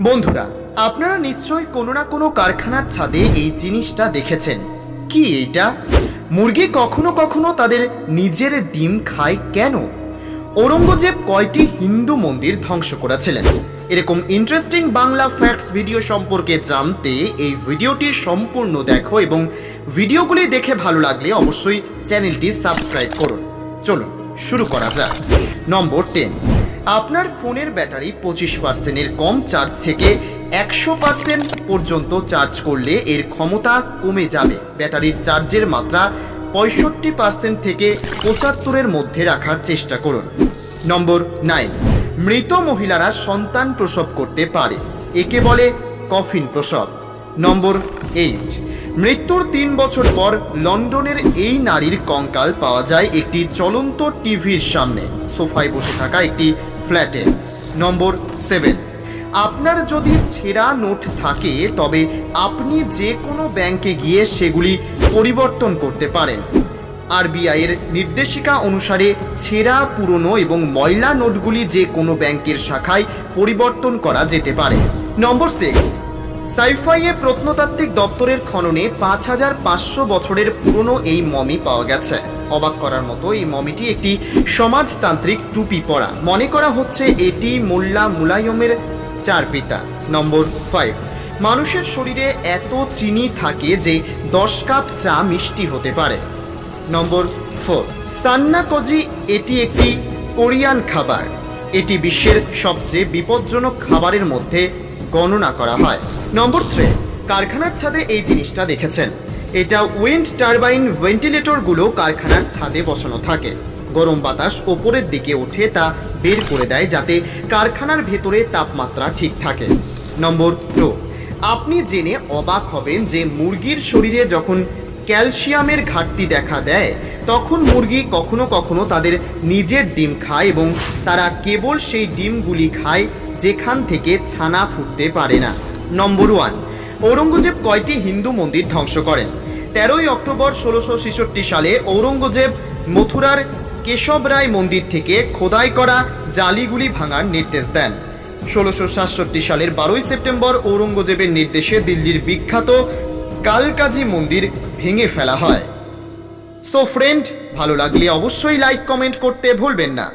বন্ধুরা, আপনারা নিশ্চয়ই কোনো না কোনো কারখানার ছাদে এই জিনিসটা দেখেছেন। কি এইটা? মুরগি কখনো কখনো তাদের নিজের ডিম খায় কেন? ঔরঙ্গজেব কয়টি হিন্দু মন্দির ধ্বংস করেছিলেন? এরকম ইন্টারেস্টিং বাংলা ফ্যাক্টস ভিডিও সম্পর্কে জানতে এই ভিডিওটি সম্পূর্ণ দেখো এবং ভিডিওগুলি দেখে ভালো লাগলে অবশ্যই চ্যানেলটি সাবস্ক্রাইব করুন। চলুন শুরু করা যাক। নম্বর 10, আপনার ফোনের ব্যাটারি 25%-এর কম চার্জ থেকে 100% পর্যন্ত চার্জ করলে এর ক্ষমতা কমে যাবে। ব্যাটারির চার্জের মাত্রা 65% থেকে 75-এর মধ্যে রাখার চেষ্টা করুন। নম্বর 9, মৃত মহিলারা সন্তান প্রসব করতে পারে, একে বলে কফিন প্রসব। নম্বর 8, মৃত্যুর 3 বছর পর লন্ডনের এই নারীর কঙ্কাল পাওয়া যায় একটি চলন্ত টিভির সামনে, সোফায় বসে থাকা একটি ফ্ল্যাটে। নম্বর 7, আপনার যদি ছেঁড়া নোট থাকে তবে আপনি যে কোনো ব্যাংকে গিয়ে সেগুলি পরিবর্তন করতে পারেন। আরবিআই এর নির্দেশিকা অনুসারে ছেঁড়া, পুরনো এবং ময়লা নোটগুলি যে কোনো ব্যাংকের শাখায় পরিবর্তন করা যেতে পারে। নম্বর 6, সাইফাইয়ে প্রত্নতাত্ত্বিক দপ্তরের খননে 5500 বছরের পুরনো এই মমি পাওয়া গেছে। অবাক করার মতো এই মমিটি একটি সমাজতান্ত্রিক টুপি পরা, মনে করা হচ্ছে এটি মোল্লা মুলায়মের চার পিতা। নম্বর 5, মানুষের শরীরে এত চিনি থাকে যে 10 কাপ চা মিষ্টি হতে পারে। নম্বর 4, সান্না koji এটি একটি কোরিয়ান খাবার। এটি বিশ্বের সবচেয়ে বিপজ্জনক খাবারের মধ্যে গণনা করা হয়। নম্বর 3, কারখানার ছাদে এই জিনিসটা দেখেছেন। এটা উইন্ড টারবাইন ভেন্টিলেটরগুলো কারখানার ছাদে বসানো থাকে। গরম বাতাস ওপরের দিকে ওঠে তা বের করে দেয় যাতে কারখানার ভেতরে তাপমাত্রা ঠিক থাকে। নম্বর 2, আপনি জেনে অবাক হবেন যে মুরগির শরীরে যখন ক্যালসিয়ামের ঘাটতি দেখা দেয় তখন মুরগি কখনো কখনো তাদের নিজের ডিম খায় এবং তারা কেবল সেই ডিমগুলি খায় যেখান থেকে ছানা ফুটতে পারে না। নম্বর 1, ঔরঙ্গজেব কয়টি হিন্দু মন্দির ধ্বংস করেন? 13 অক্টোবর 1666 সালে ঔরঙ্গজেব মথুরার কেশব রায় মন্দির থেকে খোদাই করা জালিগুলি ভাঙার নির্দেশ দেন। 1667 সালের 12 সেপ্টেম্বর ঔরঙ্গজেবের নির্দেশে দিল্লির বিখ্যাত কালকাজি মন্দির ভেঙে ফেলা হয়। সো ফ্রেন্ড, ভালো লাগলে অবশ্যই লাইক কমেন্ট করতে ভুলবেন না।